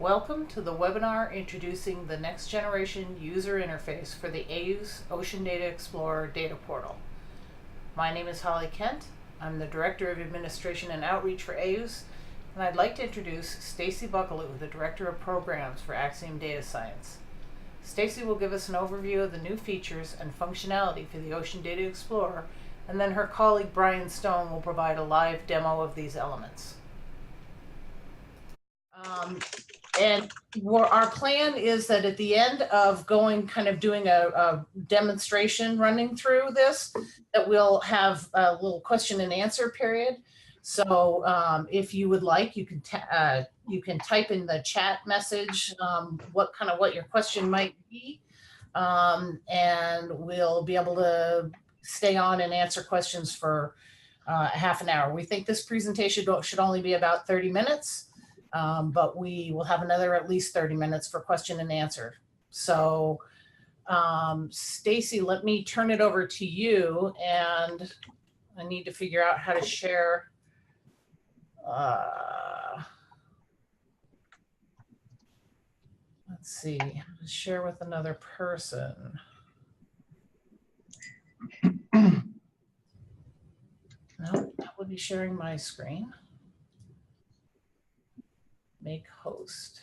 Welcome to the webinar introducing the next generation user interface for the AOOS Ocean Data Explorer data portal. My name is Holly Kent. I'm the Director of Administration and Outreach for AOOS, and I'd like to introduce Stacy Buckaloo, the Director of Programs for Axiom Data Science. Stacy will give us an overview of the new features and functionality for the Ocean Data Explorer, and then her colleague Brian Stone will provide a live demo of these elements. And our plan is that at the end of doing a demonstration running through this, that we'll have a little question and answer period. So if you would like, you can type in the chat message what your question might be, and we'll be able to stay on and answer questions for half an hour. We think this presentation should only be about 30 minutes. But we will have another at least 30 minutes for question and answer. So Stacy, let me turn it over to you, and I need to figure out how to share. Let's see, how to share with another person. No, that would be sharing my screen. Make host.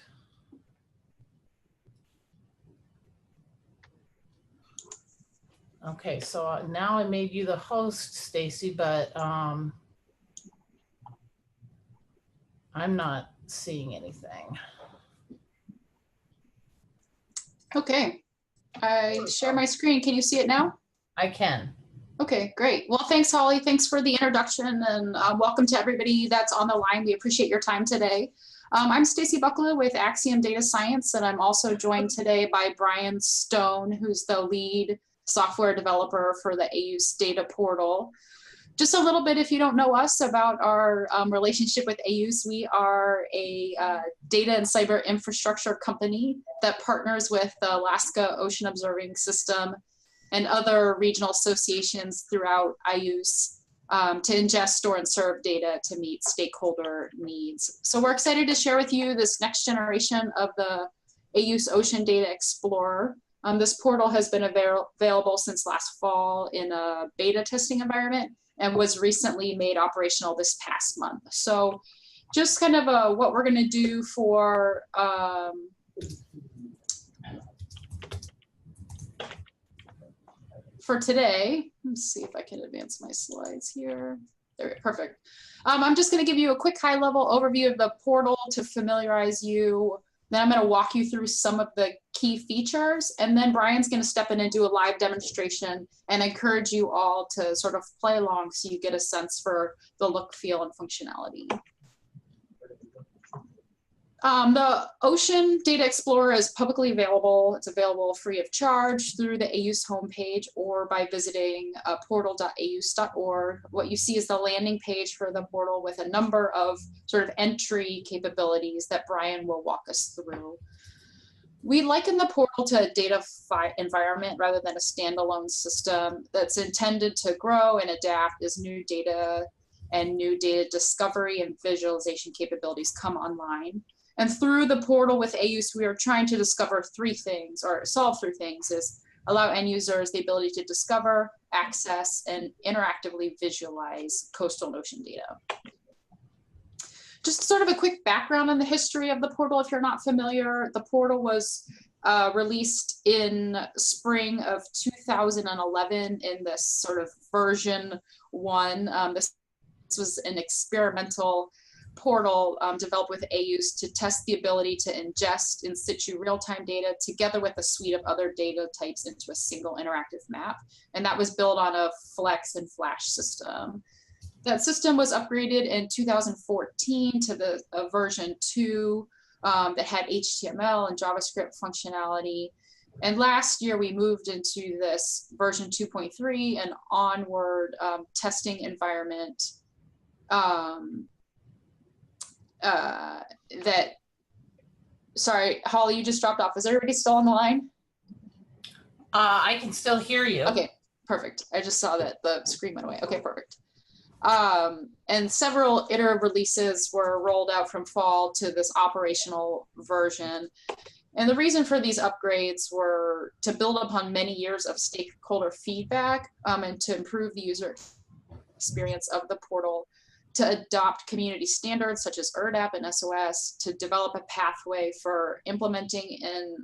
Okay, so now I made you the host, Stacy, but I'm not seeing anything. Okay, I share my screen. Can you see it now? I can. Okay, great. Well, thanks, Holly. Thanks for the introduction, and welcome to everybody that's on the line. We appreciate your time today. I'm Stacy Buckaloo with Axiom Data Science, and I'm also joined today by Brian Stone, who's the lead software developer for the AOOS data portal. Just a little bit, if you don't know us, about our relationship with AOOS. We are a data and cyber infrastructure company that partners with the Alaska Ocean Observing System and other regional associations throughout AOOS to ingest, store, and serve data to meet stakeholder needs. So we're excited to share with you this next generation of the AOOS Ocean Data Explorer. This portal has been available since last fall in a beta testing environment and was recently made operational this past month. So just kind of what we're gonna do for today. Let's see if I can advance my slides here. There, perfect. I'm just going to give you a quick high-level overview of the portal to familiarize you. Then I'm going to walk you through some of the key features, and then Brian's going to step in and do a live demonstration and encourage you all to sort of play along so you get a sense for the look, feel, and functionality. The Ocean Data Explorer is publicly available. It's available free of charge through the AOOS homepage or by visiting portal.aoos.org. What you see is the landing page for the portal with a number of sort of entry capabilities that Brian will walk us through. We liken the portal to a data environment rather than a standalone system that's intended to grow and adapt as new data and new data discovery and visualization capabilities come online. And through the portal with AOOS, we are trying to discover three things, or solve three things, is allow end users the ability to discover, access, and interactively visualize coastal and ocean data. Just sort of a quick background on the history of the portal, if you're not familiar. The portal was released in spring of 2011 in this sort of version 1. This was an experimental portal developed with AOOS to test the ability to ingest in situ real-time data together with a suite of other data types into a single interactive map. And that was built on a Flex and Flash system. That system was upgraded in 2014 to the version 2 that had HTML and JavaScript functionality. And last year we moved into this version 2.3 and onward testing environment sorry, Holly, you just dropped off. Is everybody still on the line? I can still hear you. Okay, perfect. I just saw that the screen went away. Okay, perfect. And several iterative releases were rolled out from fall to this operational version. And the reason for these upgrades were to build upon many years of stakeholder feedback and to improve the user experience of the portal, to adopt community standards such as ERDAP and SOS, to develop a pathway for implementing and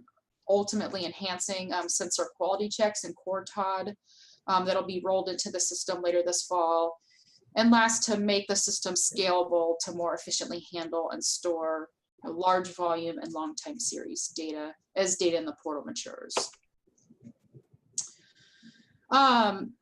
ultimately enhancing sensor quality checks and core TOD that'll be rolled into the system later this fall. And last, to make the system scalable to more efficiently handle and store large volume and long time series data as data in the portal matures.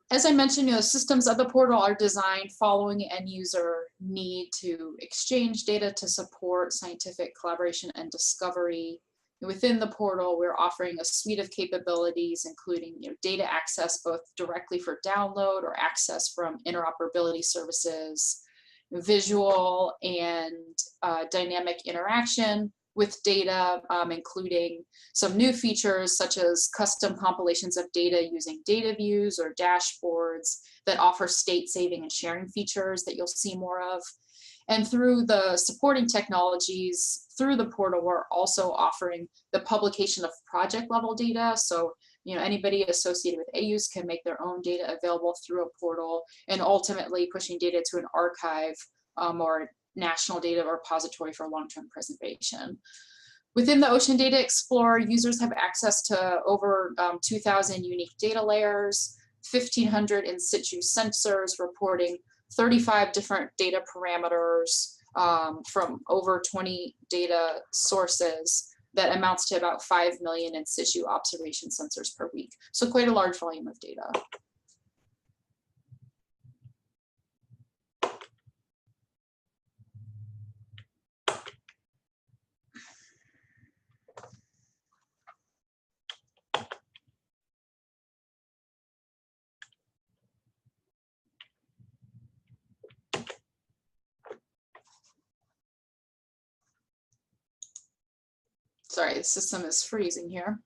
As I mentioned, systems of the portal are designed following end user need to exchange data to support scientific collaboration and discovery. Within the portal, we're offering a suite of capabilities, including data access both directly for download or access from interoperability services, visual and dynamic interaction with data, including some new features such as custom compilations of data using data views or dashboards that offer state saving and sharing features that you'll see more of. And through the supporting technologies through the portal, we're also offering the publication of project level data. So anybody associated with AOOS can make their own data available through a portal, and ultimately pushing data to an archive or national data repository for long-term preservation. Within the Ocean Data Explorer, users have access to over 2,000 unique data layers, 1,500 in situ sensors reporting 35 different data parameters from over 20 data sources that amounts to about 5 million in situ observation sensors per week. So quite a large volume of data. Sorry, the system is freezing here.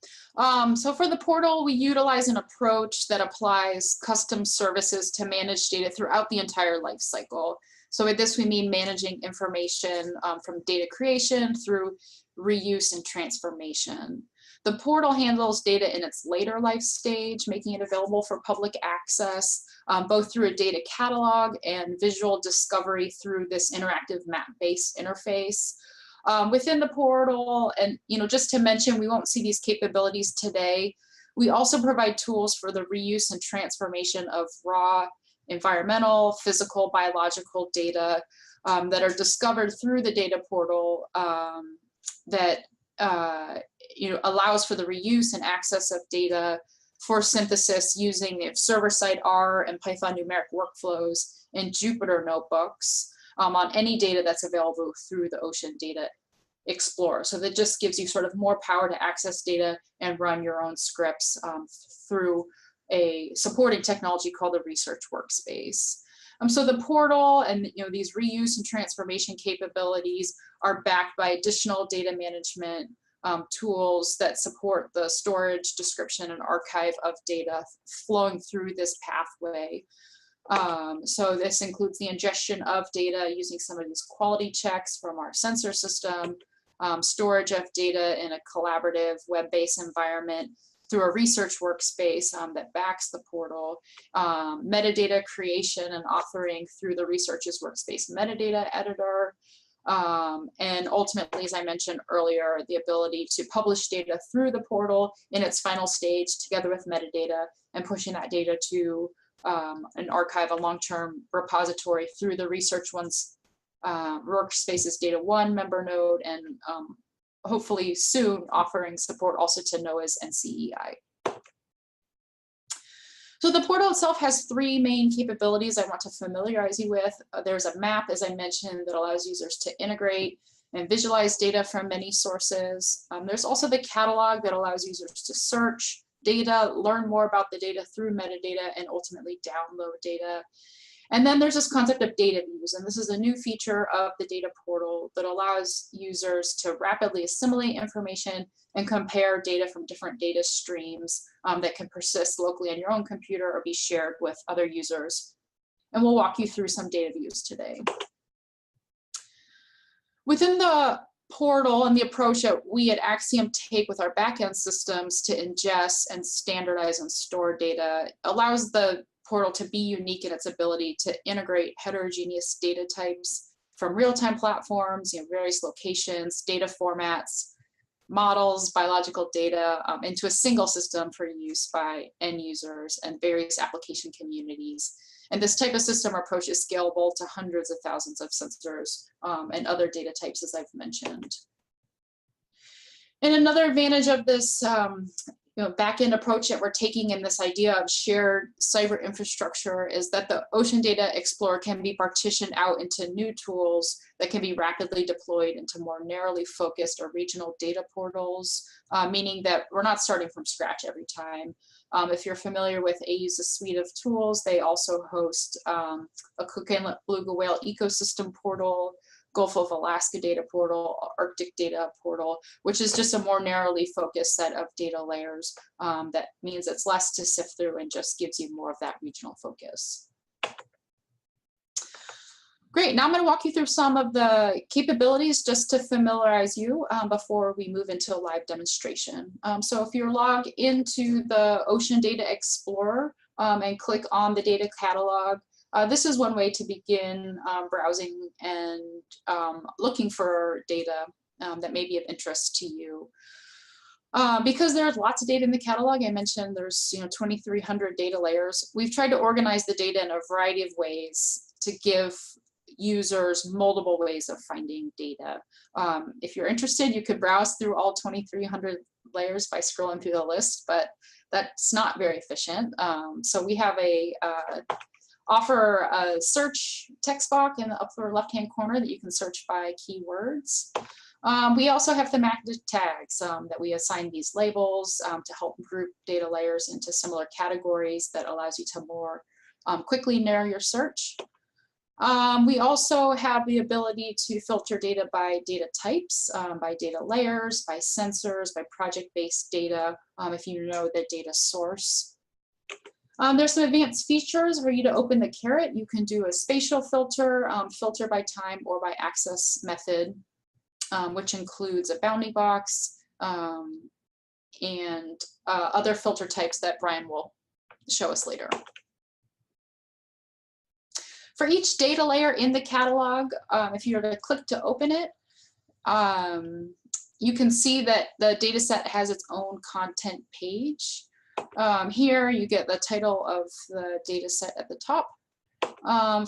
So for the portal, we utilize an approach that applies custom services to manage data throughout the entire life cycle. So with this, we mean managing information from data creation through reuse and transformation. The portal handles data in its later life stage, making it available for public access, both through a data catalog and visual discovery through this interactive map-based interface. Within the portal, and just to mention, we won't see these capabilities today. We also provide tools for the reuse and transformation of raw environmental, physical, biological data that are discovered through the data portal that allows for the reuse and access of data for synthesis using server-side R and Python numeric workflows in Jupyter notebooks. On any data that's available through the Ocean Data Explorer. So that just gives you sort of more power to access data and run your own scripts through a supporting technology called the Research Workspace. So the portal and these reuse and transformation capabilities are backed by additional data management tools that support the storage, description, and archive of data flowing through this pathway. So this includes the ingestion of data using some of these quality checks from our sensor system, storage of data in a collaborative web-based environment through a research workspace that backs the portal, metadata creation and authoring through the research's workspace metadata editor, and ultimately, as I mentioned earlier, the ability to publish data through the portal in its final stage together with metadata and pushing that data to an archive, a long-term repository through the Research One's Workspace's Data One member node, and hopefully soon offering support also to NOAA's and CEI. So the portal itself has three main capabilities I want to familiarize you with. There's a map, as I mentioned, that allows users to integrate and visualize data from many sources. There's also the catalog that allows users to search data, learn more about the data through metadata, and ultimately download data. And then there's this concept of data views, and this is a new feature of the data portal that allows users to rapidly assimilate information and compare data from different data streams that can persist locally on your own computer or be shared with other users And we'll walk you through some data views today. Within the portal and the approach that we at Axiom take with our backend systems to ingest and standardize and store data allows the portal to be unique in its ability to integrate heterogeneous data types from real-time platforms, various locations, data formats, models, biological data into a single system for use by end users and various application communities. And this type of system approach is scalable to hundreds of thousands of sensors and other data types, as I've mentioned. And another advantage of this back-end approach that we're taking in this idea of shared cyber infrastructure is that the Ocean Data Explorer can be partitioned out into new tools that can be rapidly deployed into more narrowly focused or regional data portals, meaning that we're not starting from scratch every time. If you're familiar with AOOS' suite of tools, they also host a Cook Inlet Beluga Whale ecosystem portal, Gulf of Alaska data portal, Arctic data portal, which is just a more narrowly focused set of data layers. That means it's less to sift through and just gives you more of that regional focus. Great, now I'm going to walk you through some of the capabilities just to familiarize you before we move into a live demonstration. So if you're logged into the Ocean Data Explorer and click on the data catalog, this is one way to begin browsing and looking for data that may be of interest to you. Because there's lots of data in the catalog, I mentioned there's 2,300 data layers. We've tried to organize the data in a variety of ways to give users multiple ways of finding data. If you're interested, you could browse through all 2,300 layers by scrolling through the list, but that's not very efficient. So we have offer a search text box in the upper left-hand corner that you can search by keywords. We also have thematic tags that we assign these labels to help group data layers into similar categories that allows you to more quickly narrow your search. We also have the ability to filter data by data types, by data layers, by sensors, by project-based data, if you know the data source. There's some advanced features for you to open the caret. You can do a spatial filter, filter by time or by access method, which includes a bounding box and other filter types that Brian will show us later. For each data layer in the catalog, if you were to click to open it, you can see that the data set has its own content page. Here you get the title of the data set at the top,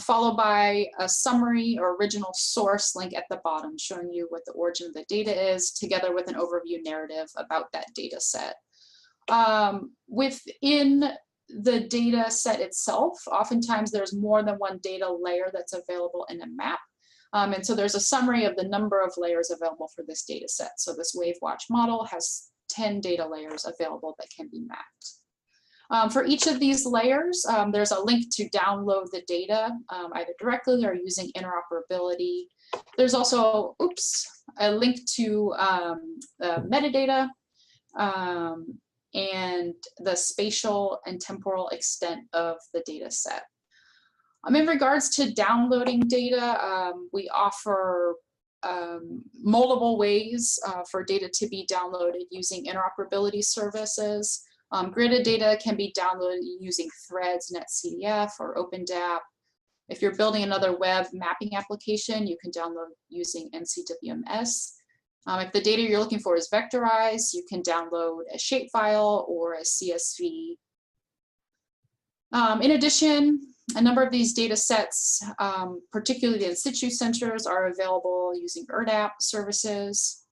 followed by a summary or original source link at the bottom, showing you what the origin of the data is, together with an overview narrative about that data set. Within the data set itself, oftentimes there's more than one data layer that's available in a map. And so there's a summary of the number of layers available for this data set. So this WaveWatch model has 10 data layers available that can be mapped. For each of these layers, there's a link to download the data, either directly or using interoperability. There's also, a link to metadata and the spatial and temporal extent of the data set. In regards to downloading data, we offer multiple ways for data to be downloaded using interoperability services. Gridded data can be downloaded using Threads, NetCDF, or OpenDAP. If you're building another web mapping application, you can download using NCWMS. If the data you're looking for is vectorized, you can download a shapefile or a CSV. In addition, a number of these data sets, particularly the in-situ sensors, are available using ERDAP services.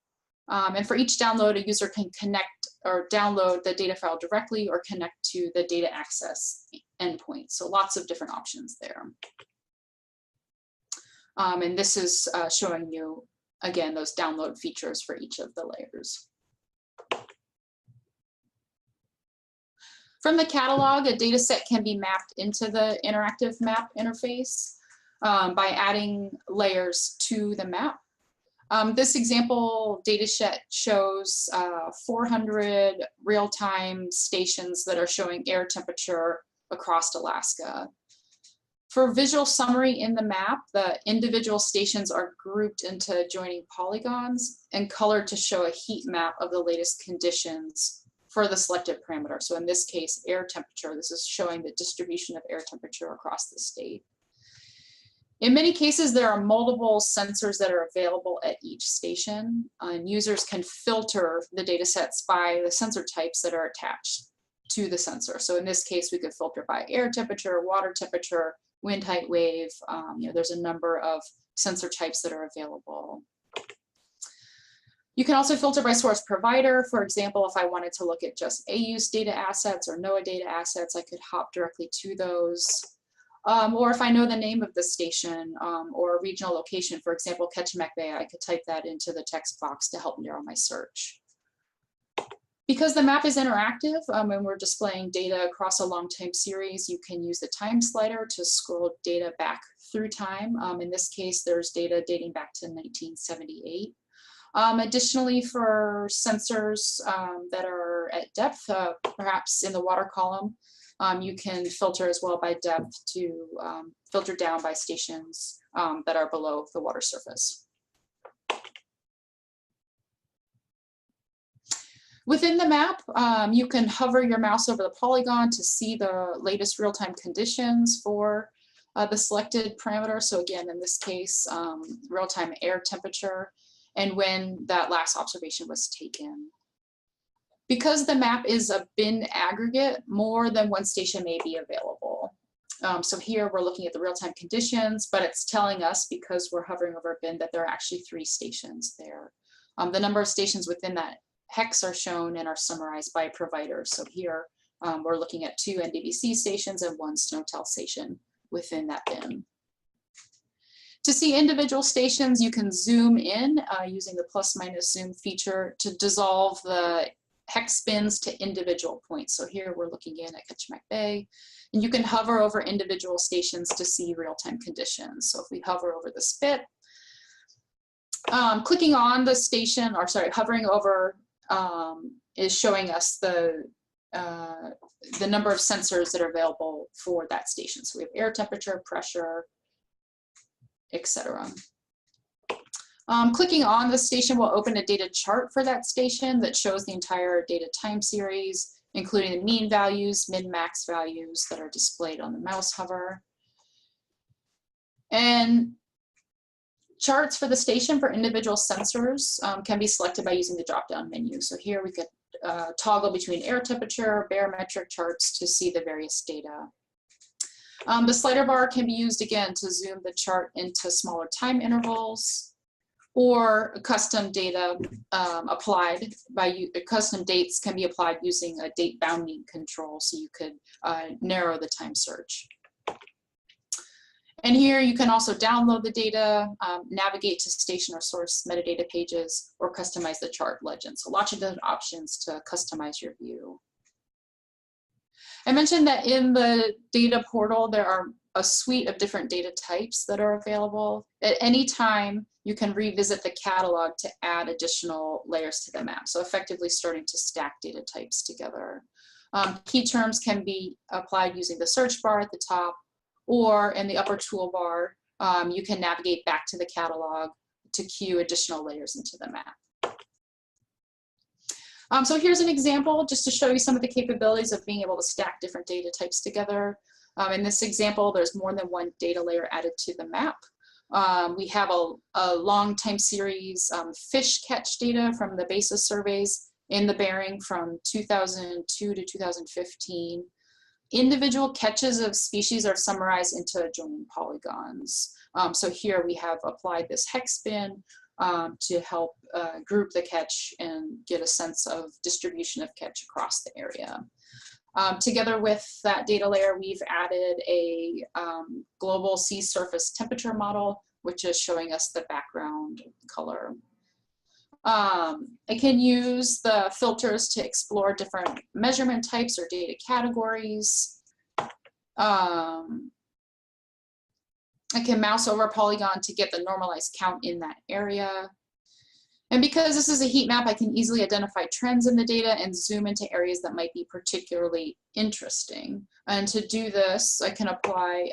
And for each download, a user can connect or download the data file directly or connect to the data access endpoint. So lots of different options there. And this is showing you, again, those download features for each of the layers. From the catalog, a data set can be mapped into the interactive map interface by adding layers to the map. This example data set shows 400 real-time stations that are showing air temperature across Alaska. For visual summary in the map, the individual stations are grouped into adjoining polygons and colored to show a heat map of the latest conditions for the selected parameter. So in this case, air temperature. This is showing the distribution of air temperature across the state. In many cases, there are multiple sensors that are available at each station, and users can filter the data sets by the sensor types that are attached to the sensor. So in this case, we could filter by air temperature, water temperature, wind height, wave. There's a number of sensor types that are available. You can also filter by source provider. For example, if I wanted to look at just AOOS data assets or NOAA data assets, I could hop directly to those. Or if I know the name of the station or a regional location, for example, Ketchimak Bay, I could type that into the text box to help narrow my search. Because the map is interactive and we're displaying data across a long time series, you can use the time slider to scroll data back through time. In this case, there's data dating back to 1978. Additionally, for sensors that are at depth, perhaps in the water column, you can filter as well by depth to filter down by stations that are below the water surface. Within the map, you can hover your mouse over the polygon to see the latest real-time conditions for the selected parameter. So again, in this case, real-time air temperature and when that last observation was taken. Because the map is a bin aggregate, more than one station may be available. So here we're looking at the real-time conditions, but it's telling us, because we're hovering over a bin, that there are actually 3 stations there. The number of stations within that hex are shown and are summarized by provider. So here we're looking at 2 NDVC stations and 1 SNOTEL station within that bin. To see individual stations, you can zoom in using the ± zoom feature to dissolve the hex bins to individual points. So here we're looking in at Ketchimak Bay, and you can hover over individual stations to see real-time conditions. So if we hover over the spit, clicking on the station, or sorry, hovering over is showing us the number of sensors that are available for that station. So we have air temperature, pressure, etc. Clicking on the station will open a data chart for that station that shows the entire data time series, including the mean values, min-max values that are displayed on the mouse hover. And charts for the station for individual sensors can be selected by using the drop-down menu. So here we could toggle between air temperature, barometric charts to see the various data. The slider bar can be used again to zoom the chart into smaller time intervals, or custom data applied by custom dates can be applied using a date bounding control, so you could narrow the time search. And here you can also download the data, navigate to station or source metadata pages, or customize the chart legend. So lots of different options to customize your view. I mentioned that in the data portal, there are a suite of different data types that are available. At any time, you can revisit the catalog to add additional layers to the map. So effectively starting to stack data types together. Key terms can be applied using the search bar at the top, or in the upper toolbar, you can navigate back to the catalog to queue additional layers into the map. So here's an example just to show you some of the capabilities of being able to stack different data types together. In this example, there's more than one data layer added to the map. We have a long time series fish catch data from the basis surveys in the Bering from 2002 to 2015. Individual catches of species are summarized into adjoining polygons. So here we have applied this hex bin to help group the catch and get a sense of distribution of catch across the area. Together with that data layer, we've added a global sea surface temperature model, which is showing us the background color. I can use the filters to explore different measurement types or data categories. I can mouse over a polygon to get the normalized count in that area. And because this is a heat map, I can easily identify trends in the data and zoom into areas that might be particularly interesting. And to do this, I can apply,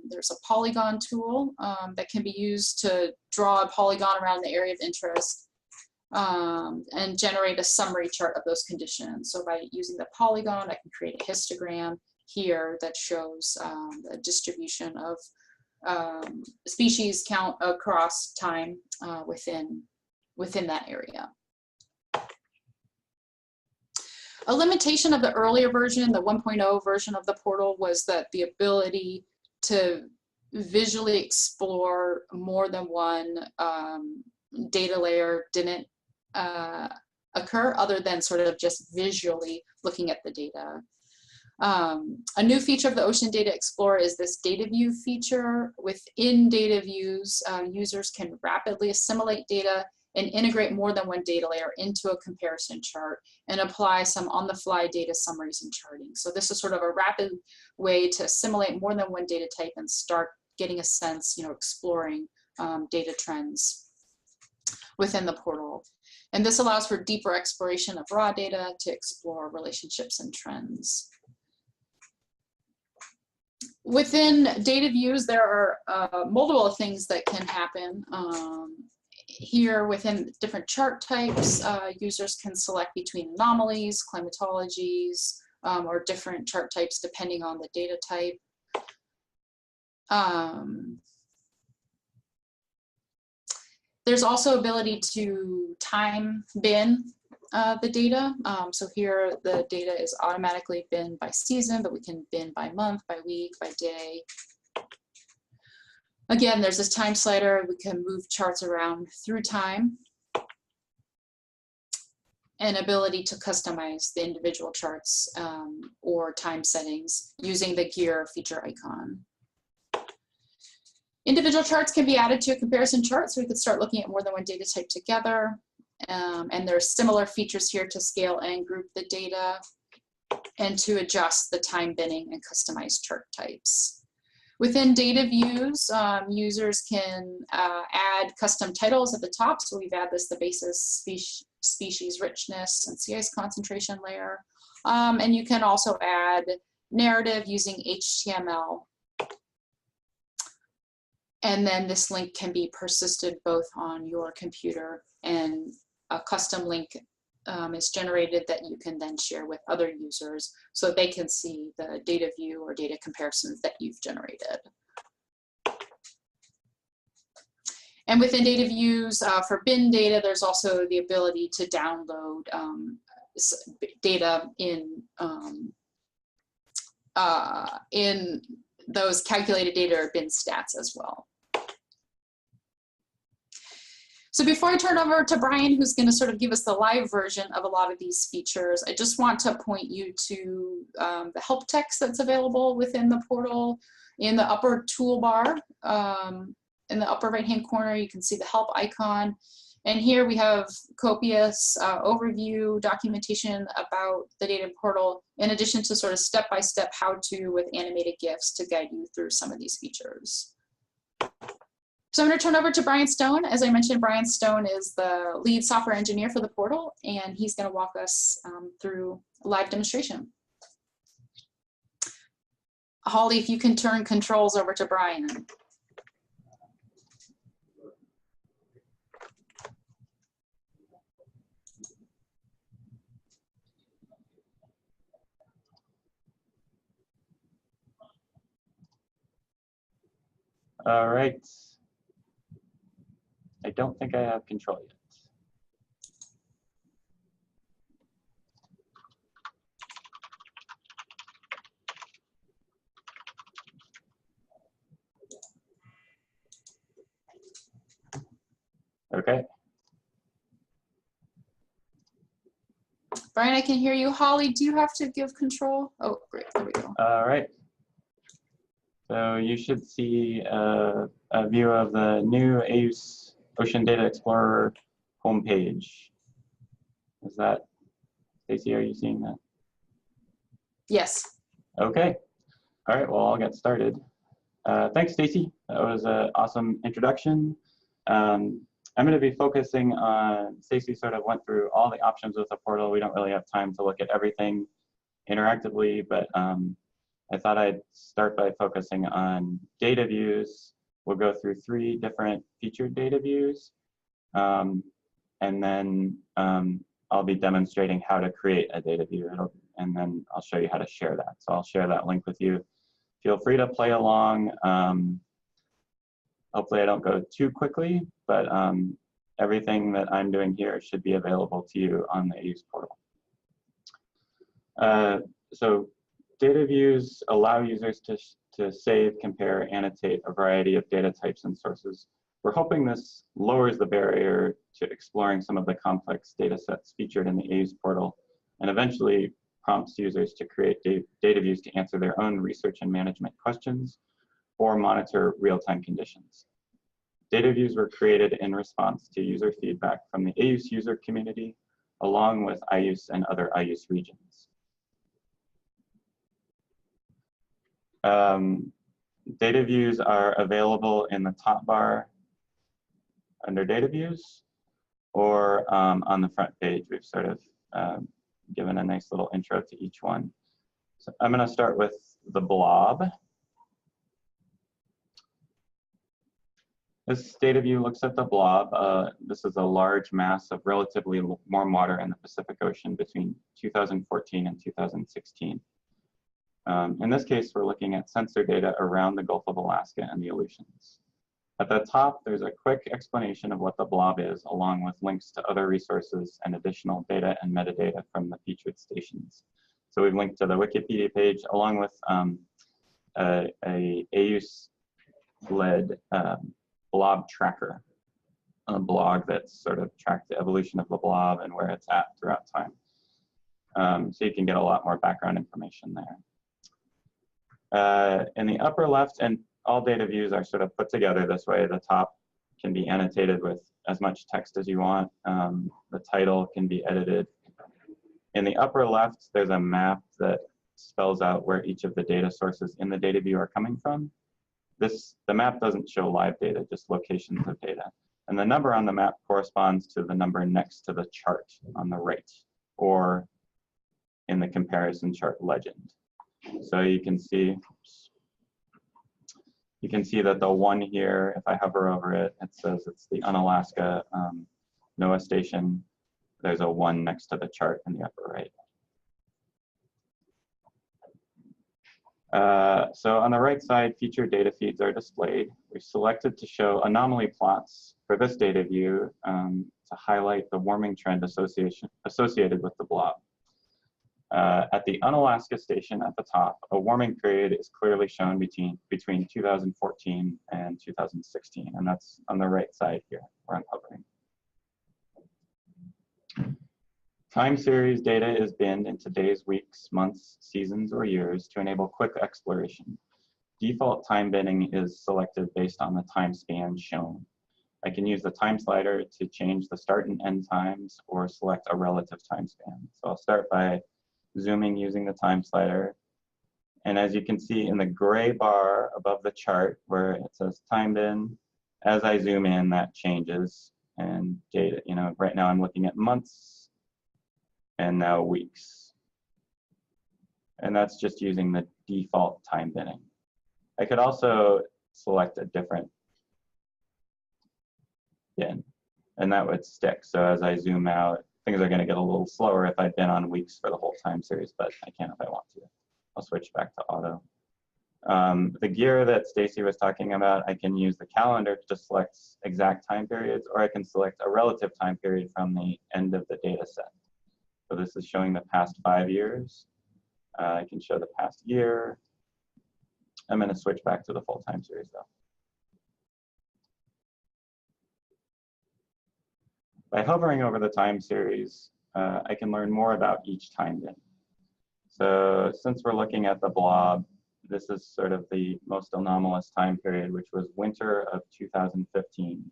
there's a polygon tool that can be used to draw a polygon around the area of interest and generate a summary chart of those conditions. So by using the polygon, I can create a histogram here that shows the distribution of species count across time within that area. A limitation of the earlier version, the 1.0 version of the portal, was that the ability to visually explore more than one data layer didn't occur, other than sort of just visually looking at the data. A new feature of the Ocean Data Explorer is this data view feature. Within data views, users can rapidly assimilate data and integrate more than one data layer into a comparison chart and apply some on-the-fly data summaries and charting. So this is sort of a rapid way to assimilate more than one data type and start getting a sense, exploring data trends within the portal. And this allows for deeper exploration of raw data to explore relationships and trends. Within data views, there are multiple things that can happen. Here within different chart types, users can select between anomalies, climatologies, or different chart types depending on the data type. There's also ability to time bin the data. So here the data is automatically binned by season, but we can bin by month, by week, by day. Again, there's this time slider. We can move charts around through time, and ability to customize the individual charts or time settings using the gear feature icon. Individual charts can be added to a comparison chart, so we could start looking at more than one data type together. And there's similar features here to scale and group the data and to adjust the time binning and customize chart types. Within data views, users can add custom titles at the top. So we've added the basis, species richness, and sea ice concentration layer. And you can also add narrative using HTML. And then this link can be persisted both on your computer, and a custom link is generated that you can then share with other users so they can see the data view or data comparisons that you've generated. And within data views, for bin data, there's also the ability to download data in those calculated data or bin stats as well. So before I turn over to Brian, who's going to sort of give us the live version of a lot of these features, I just want to point you to the help text that's available within the portal. In the upper toolbar, in the upper right-hand corner, you can see the help icon. And here we have copious overview documentation about the data portal, in addition to sort of step-by-step how-to with animated GIFs to guide you through some of these features. So I'm going to turn over to Brian Stone. As I mentioned, Brian Stone is the lead software engineer for the portal, and he's going to walk us through a live demonstration. Holly, if you can turn controls over to Brian. All right. I don't think I have control yet. Okay. Brian, I can hear you. Holly, do you have to give control? Oh, great. There we go. All right. So you should see a view of the new AOOS Ocean Data Explorer homepage. Is that, Stacey, are you seeing that? Yes. Okay. All right, well, I'll get started. Thanks, Stacey. That was an awesome introduction. I'm going to be focusing on, Stacy sort of went through all the options with the portal. We don't really have time to look at everything interactively, but I thought I'd start by focusing on data views. We'll go through 3 different featured data views, and then I'll be demonstrating how to create a data view, and then I'll show you how to share that. So I'll share that link with you. Feel free to play along. Hopefully I don't go too quickly, but everything that I'm doing here should be available to you on the AOOS portal. So data views allow users to save, compare, annotate a variety of data types and sources. We're hoping this lowers the barrier to exploring some of the complex data sets featured in the AOOS portal, and eventually prompts users to create data views to answer their own research and management questions or monitor real-time conditions. Data views were created in response to user feedback from the AOOS user community, along with IOOS and other IOOS regions. Data views are available in the top bar under data views, or on the front page. We've sort of given a nice little intro to each one. So I'm going to start with the blob. This data view looks at the blob. This is a large mass of relatively warm water in the Pacific Ocean between 2014 and 2016. In this case, we're looking at sensor data around the Gulf of Alaska and the Aleutians. At the top, there's a quick explanation of what the blob is, along with links to other resources and additional data and metadata from the featured stations. So we've linked to the Wikipedia page, along with a AOOS-led blob tracker, a blog that's sort of tracked the evolution of the blob and where it's at throughout time. So you can get a lot more background information there. In the upper left, and all data views are sort of put together this way. The top can be annotated with as much text as you want. The title can be edited. In the upper left, there's a map that spells out where each of the data sources in the data view are coming from. The map doesn't show live data, just locations of data. And the number on the map corresponds to the number next to the chart on the right, or in the comparison chart legend. So you can see that the one here, if I hover over it, it says it's the Unalaska NOAA station. There's a 1 next to the chart in the upper right. So on the right side, featured data feeds are displayed. We've selected to show anomaly plots for this data view to highlight the warming trend associated with the blob. At the Unalaska station at the top, a warming period is clearly shown between 2014 and 2016, and that's on the right side here where I'm hovering. Time series data is binned into days, weeks, months, seasons, or years to enable quick exploration. Default time binning is selected based on the time span shown. I can use the time slider to change the start and end times or select a relative time span. So I'll start by zooming using the time slider. And as you can see in the gray bar above the chart where it says time bin, as I zoom in, that changes. And data, right now I'm looking at months and now weeks. And that's just using the default time binning. I could also select a different bin, and that would stick. So as I zoom out, things are going to get a little slower if I've been on weeks for the whole time series, but I can if I want to. I'll switch back to auto. The gear that Stacy was talking about, I can use the calendar to select exact time periods, or I can select a relative time period from the end of the data set. So this is showing the past 5 years. I can show the past year. I'm going to switch back to the full time series though. By hovering over the time series, I can learn more about each time bin. So since we're looking at the blob, this is sort of the most anomalous time period, which was winter of 2015.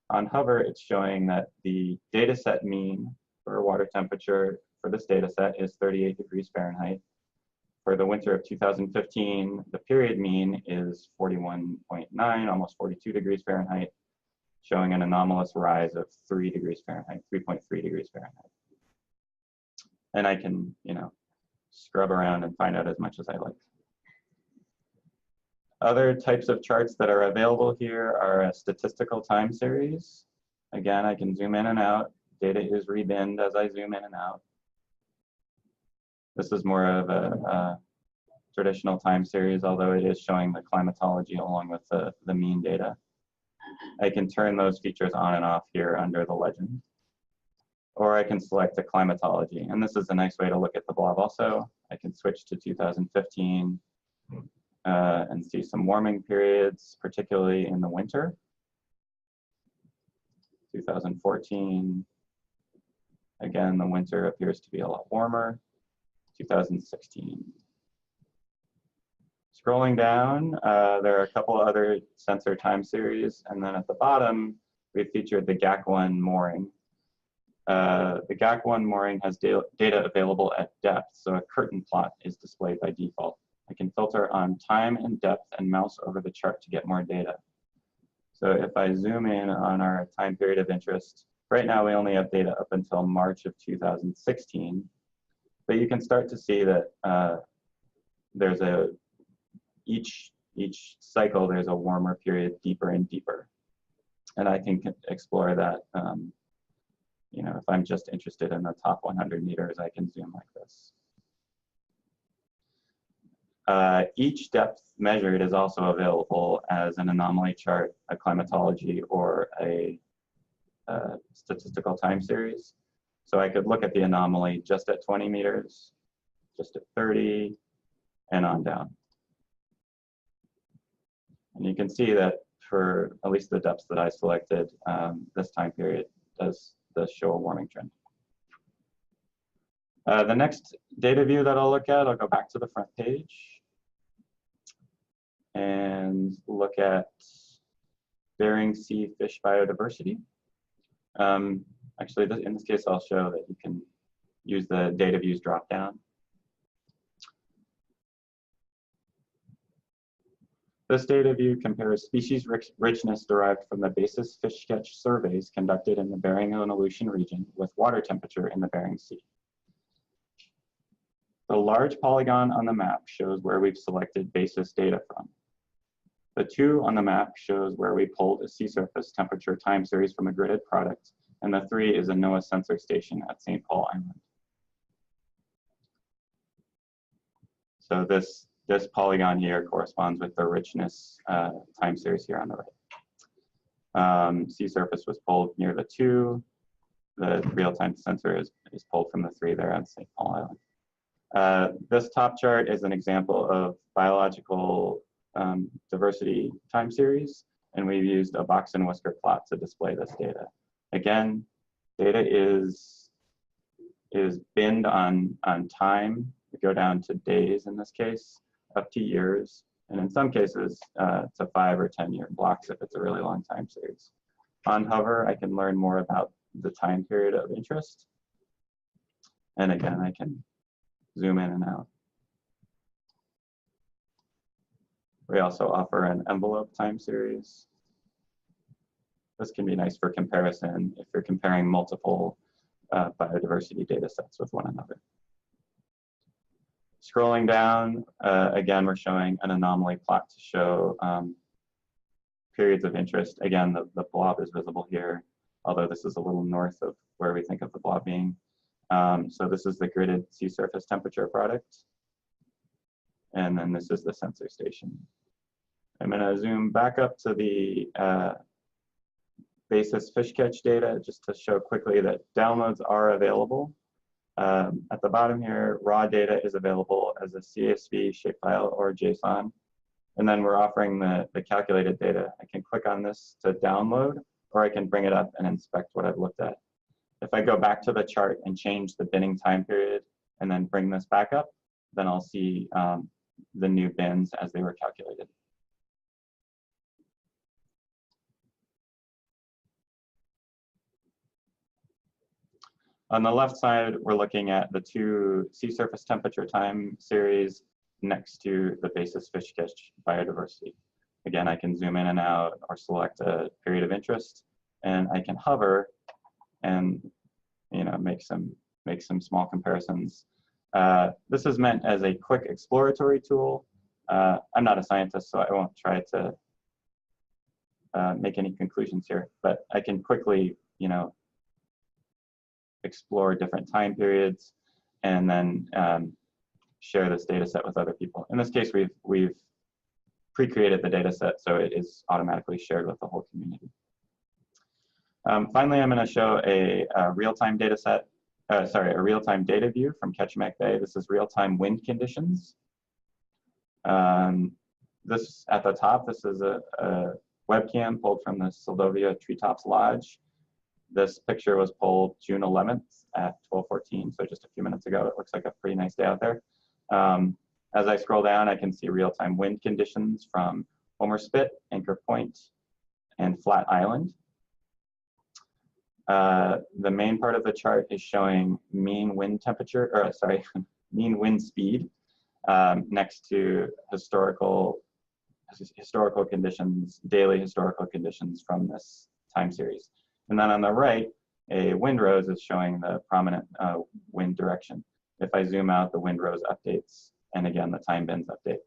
On hover, it's showing that the data set mean for water temperature for this data set is 38 degrees Fahrenheit. For the winter of 2015, the period mean is 41.9, almost 42 degrees Fahrenheit, showing an anomalous rise of 3 degrees Fahrenheit, 3.3 degrees Fahrenheit. And I can, scrub around and find out as much as I like. Other types of charts that are available here are a statistical time series. Again, I can zoom in and out. Data is rebinned as I zoom in and out. This is more of a traditional time series, although it is showing the climatology along with the mean data. I can turn those features on and off here under the legend. Or I can select the climatology. And this is a nice way to look at the blob also. I can switch to 2015 and see some warming periods, particularly in the winter. 2014, again, the winter appears to be a lot warmer. 2016. Scrolling down, there are a couple other sensor time series, and then at the bottom, we featured the GAC1 mooring. The GAC1 mooring has data available at depth, so a curtain plot is displayed by default. I can filter on time and depth and mouse over the chart to get more data. So if I zoom in on our time period of interest, right now we only have data up until March of 2016, but you can start to see that there's each cycle there's a warmer period deeper and deeper. And I can explore that. If I'm just interested in the top 100 meters, I can zoom like this. Each depth measured is also available as an anomaly chart, a climatology, or a statistical time series. So I could look at the anomaly just at 20 meters, just at 30, and on down. And you can see that for at least the depths that I selected, this time period does show a warming trend. The next data view that I'll look at, I'll go back to the front page and look at Bering Sea fish biodiversity. Actually, in this case, I'll show that you can use the data views dropdown. This data view compares species richness derived from the basis fish catch surveys conducted in the Bering and Aleutian region with water temperature in the Bering Sea. The large polygon on the map shows where we've selected basis data from. The 2 on the map shows where we pulled a sea surface temperature time series from a gridded product, and the 3 is a NOAA sensor station at St. Paul Island. So this polygon here corresponds with the richness time series here on the right. Sea surface was pulled near the 2. The real-time sensor is pulled from the 3 there on St. Paul Island. This top chart is an example of biological diversity time series, and we've used a box and whisker plot to display this data. Again, data is binned on time. We go down to days in this case, up to years, and in some cases to 5 or 10 year blocks if it's a really long time series. On hover, I can learn more about the time period of interest. And again, I can zoom in and out. We also offer an envelope time series. This can be nice for comparison if you're comparing multiple biodiversity data sets with one another. Scrolling down, again, we're showing an anomaly plot to show periods of interest. Again, the blob is visible here, although this is a little north of where we think of the blob being. So this is the gridded sea surface temperature product. And then this is the sensor station. I'm going to zoom back up to the basis fish catch data just to show quickly that downloads are available. At the bottom here, raw data is available as a CSV, shapefile, or JSON. And then we're offering the calculated data. I can click on this to download, or I can bring it up and inspect what I've looked at. If I go back to the chart and change the binning time period and then bring this back up, then I'll see the new bins as they were calculated. On the left side, we're looking at the 2 sea surface temperature time series next to the basis fish catch biodiversity. Again, I can zoom in and out or select a period of interest, and I can hover and make some small comparisons. This is meant as a quick exploratory tool. I'm not a scientist, so I won't try to make any conclusions here, but I can quickly, explore different time periods and then share this data set with other people. In this case, we've pre-created the data set, so it is automatically shared with the whole community. Finally, I'm going to show a real-time data set, a real-time data view from Ketchimak Bay. This is real-time wind conditions. This at the top, this is a webcam pulled from the Seldovia Treetops Lodge. This picture was pulled June 11th at 12:14, so just a few minutes ago. It looks like a pretty nice day out there. As I scroll down, I can see real-time wind conditions from Homer Spit, Anchor Point, and Flat Island. The main part of the chart is showing mean wind temperature, or sorry, mean wind speed next to historical conditions, daily historical conditions from this time series. And then on the right, a wind rose is showing the prominent wind direction. If I zoom out, the wind rose updates, and again, the time bins update.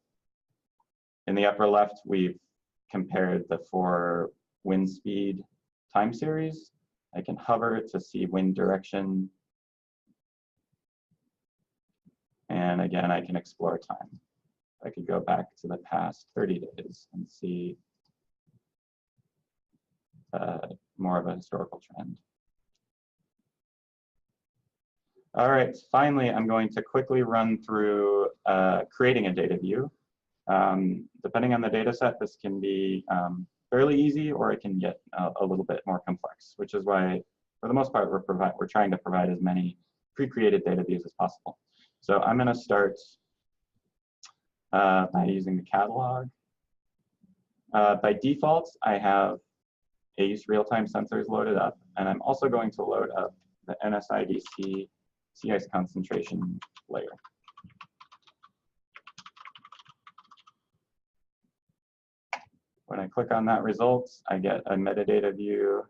In the upper left, we've compared the 4 wind speed time series. I can hover to see wind direction. And again, I can explore time. I could go back to the past 30 days and see more of a historical trend. All right, finally, I'm going to quickly run through creating a data view. Depending on the data set, this can be fairly easy, or it can get a little bit more complex, which is why, for the most part, we're trying to provide as many pre-created data views as possible. So I'm going to start by using the catalog. By default, I have AOOS real-time sensors loaded up, and I'm also going to load up the NSIDC sea ice concentration layer. When I click on that result, I get a metadata view.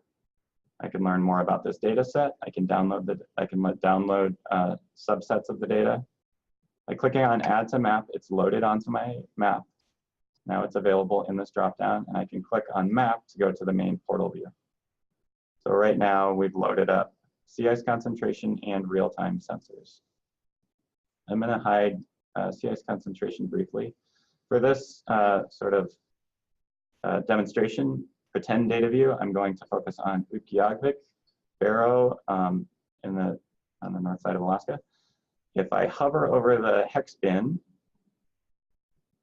I can learn more about this data set. I can download subsets of the data. By clicking on Add to Map, it's loaded onto my map. Now it's available in this dropdown, and I can click on Map to go to the main portal view. So right now, we've loaded up sea ice concentration and real-time sensors. I'm going to hide sea ice concentration briefly. For this demonstration, pretend data view, I'm going to focus on Utqiagvik, Barrow on the north side of Alaska. If I hover over the hex bin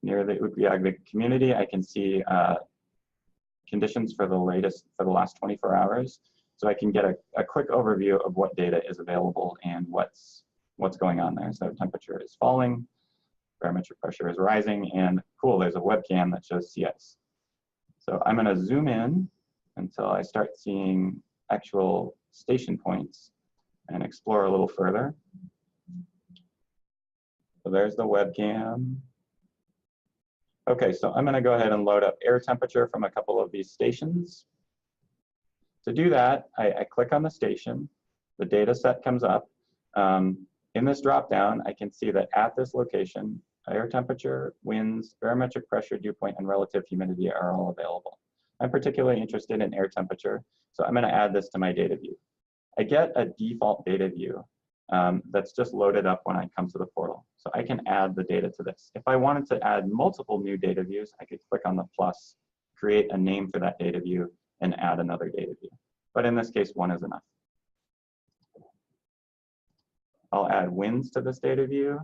near the Utqiagvik community, I can see conditions for the last 24 hours. So I can get a quick overview of what data is available and what's going on there. So temperature is falling, barometric pressure is rising, and cool, there's a webcam that shows sea ice. So I'm going to zoom in until I start seeing actual station points and explore a little further. So there's the webcam. Okay, so I'm going to go ahead and load up air temperature from a couple of these stations. To do that, I click on the station. The data set comes up. In this dropdown, I can see that at this location, air temperature, winds, barometric pressure, dew point, and relative humidity are all available. I'm particularly interested in air temperature, so I'm going to add this to my data view. I get a default data view that's just loaded up when I come to the portal. So I can add the data to this. If I wanted to add multiple new data views, I could click on the plus, create a name for that data view, and add another data view. But in this case, one is enough. I'll add winds to this data view.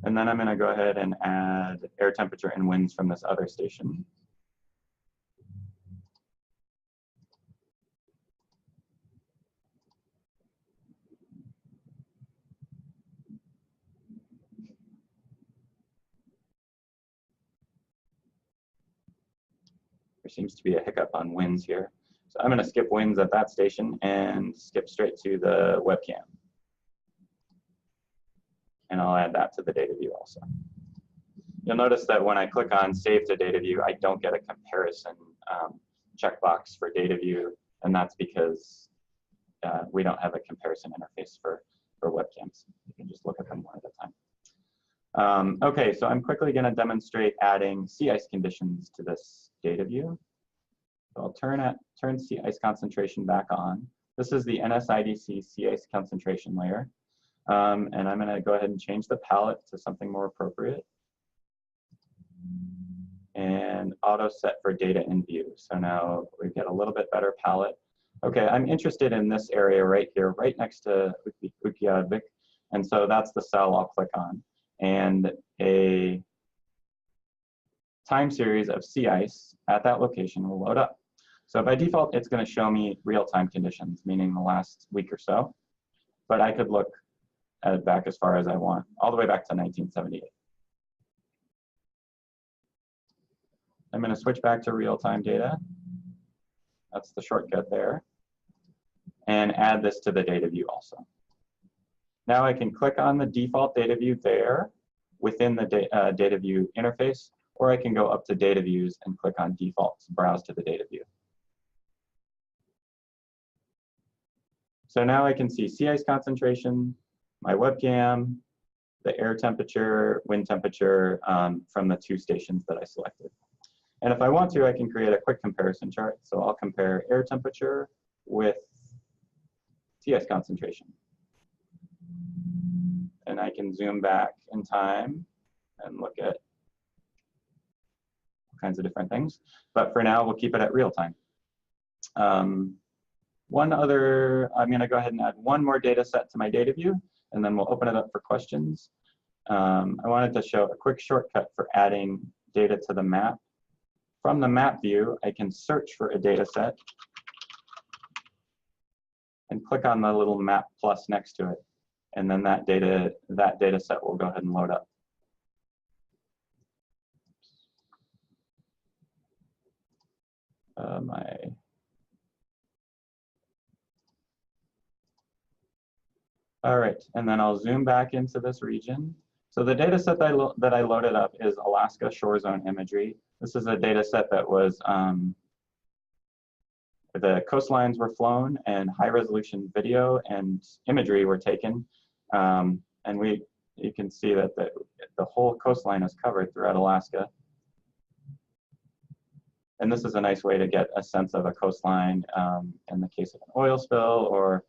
And then I'm going to go ahead and add air temperature and winds from this other station. There seems to be a hiccup on winds here. So I'm going to skip winds at that station and skip straight to the webcam. And I'll add that to the data view also. You'll notice that when I click on Save to Data View, I don't get a comparison checkbox for data view, and that's because we don't have a comparison interface for webcams. You can just look at them one at a time. Okay, so I'm quickly going to demonstrate adding sea ice conditions to this data view. So I'll turn sea ice concentration back on. This is the NSIDC sea ice concentration layer. And I'm going to go ahead and change the palette to something more appropriate. And auto set for data in view. So now we get a little bit better palette. Okay, I'm interested in this area right here, right next to Utqiagvik. And so that's the cell I'll click on. And a time series of sea ice at that location will load up. So by default, it's going to show me real-time conditions, meaning the last week or so. But I could look back as far as I want, all the way back to 1978. I'm going to switch back to real-time data. That's the shortcut there. And add this to the data view also. Now I can click on the default data view there within the data view interface, or I can go up to data views and click on defaults, browse to the data view. So now I can see sea ice concentration, my webcam, the air temperature, wind temperature from the two stations that I selected. And if I want to, I can create a quick comparison chart. So I'll compare air temperature with sea ice concentration. And I can zoom back in time and look at all kinds of different things. But for now, we'll keep it at real time. I'm going to go ahead and add one more data set to my data view, and then we'll open it up for questions. I wanted to show a quick shortcut for adding data to the map. From the map view, I can search for a data set and click on the little map plus next to it. And then that data set will go ahead and load up. All right, and then I'll zoom back into this region. So the data set that I loaded up is Alaska shore zone imagery. This is a data set that was, the coastlines were flown and high resolution video and imagery were taken. And you can see that the whole coastline is covered throughout Alaska. And this is a nice way to get a sense of a coastline in the case of an oil spill or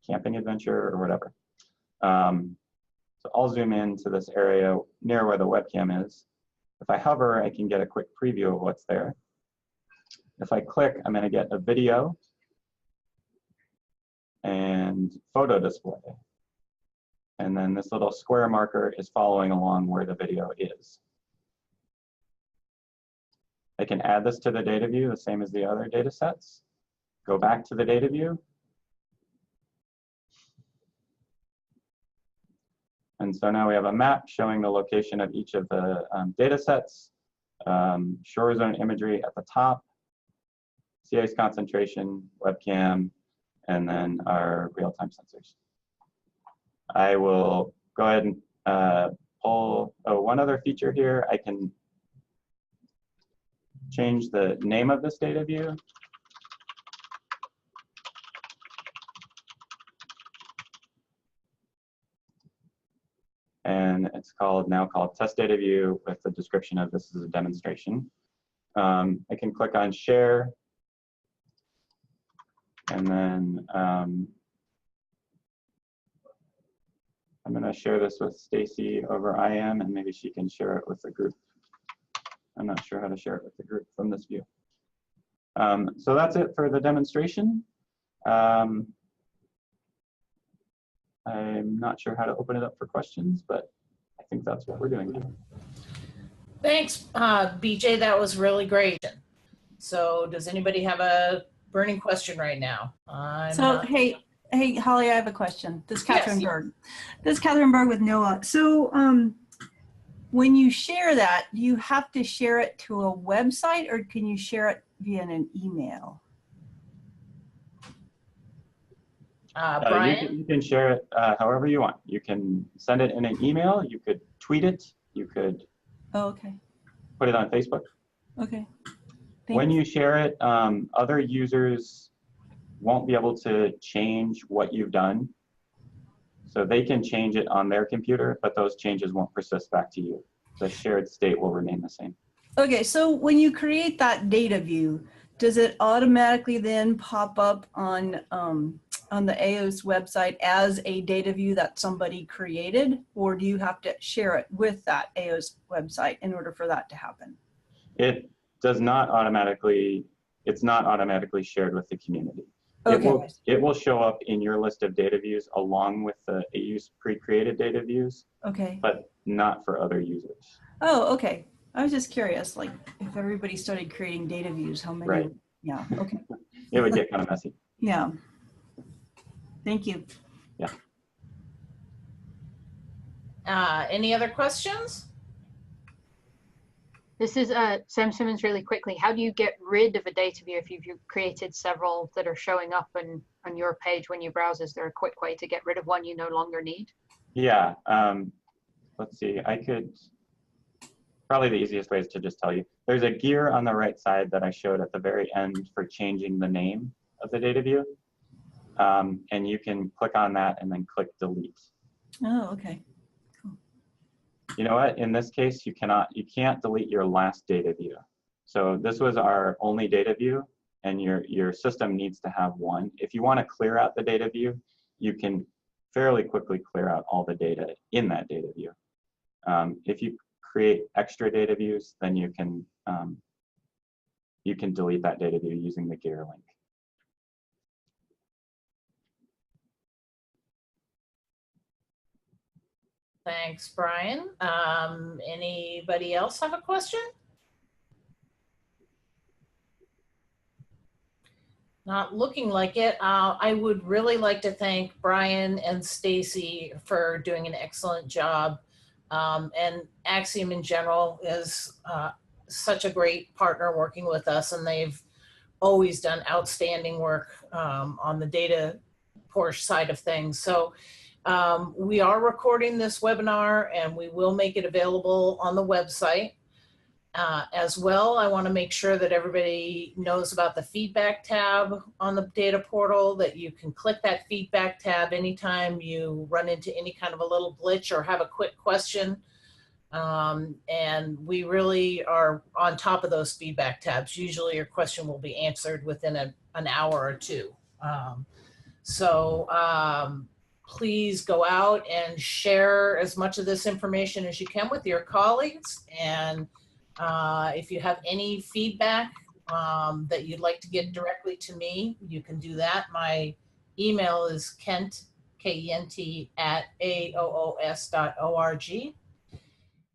camping adventure or whatever. So I'll zoom into this area near where the webcam is. If I hover, I can get a quick preview of what's there. If I click, I'm going to get a video and photo display. And then this little square marker is following along where the video is. I can add this to the data view the same as the other data sets. Go back to the data view. And so now we have a map showing the location of each of the data sets, shore zone imagery at the top, sea ice concentration, webcam, and then our real-time sensors. I will go ahead and pull one other feature here. I can change the name of this data view. And it's now called Test Data View with the description of this is a demonstration. I can click on Share. And then I'm going to share this with Stacy over IM, and maybe she can share it with the group. I'm not sure how to share it with the group from this view. So that's it for the demonstration. I'm not sure how to open it up for questions, but I think that's what we're doing now. Thanks, BJ. That was really great. So does anybody have a burning question right now? Hey, Holly, I have a question. This is Catherine Yes. Berg. This is Catherine Berg with NOAA. So when you share that, do you have to share it to a website or can you share it via an email? Brian? You can share it however you want. You can send it in an email. You could tweet it. You could Oh, okay. put it on Facebook. Okay. When you share it, other users won't be able to change what you've done. So they can change it on their computer, but those changes won't persist back to you. The shared state will remain the same. Okay, so when you create that data view, does it automatically then pop up on the AOOS website as a data view that somebody created, or do you have to share it with that AOOS website in order for that to happen? It does not automatically, it's not automatically shared with the community. Okay. It will show up in your list of data views along with the AOOS pre-created data views, Okay. but not for other users. Oh, okay. I was just curious, like if everybody started creating data views, how many? Right. Yeah. Okay. It would get kind of messy. Yeah. Thank you. Yeah. Any other questions? This is Sam Simmons really quickly. How do you get rid of a data view if you've created several that are showing up on your page when you browse? Is there a quick way to get rid of one you no longer need? Yeah. Let's see. I could, probably the easiest way is to just tell you. There's a gear on the right side that I showed at the very end for changing the name of the data view. And you can click on that and then click delete. Oh, okay. You know what? In this case, you can't delete your last data view. So this was our only data view, and your system needs to have one. If you want to clear out the data view, you can fairly quickly clear out all the data in that data view. If you create extra data views, then you can delete that data view using the gear link. Thanks, Brian. Anybody else have a question? Not looking like it. I would really like to thank Brian and Stacy for doing an excellent job. And Axiom in general is such a great partner working with us, and they've always done outstanding work on the data portion side of things. So we are recording this webinar, and we will make it available on the website. As well, I want to make sure that everybody knows about the feedback tab on the data portal, that you can click that feedback tab anytime you run into any kind of a little glitch or have a quick question. And we really are on top of those feedback tabs. Usually your question will be answered within an hour or two. Please go out and share as much of this information as you can with your colleagues. And if you have any feedback that you'd like to get directly to me, you can do that. My email is kent, K-E-N-T, @aoos.org.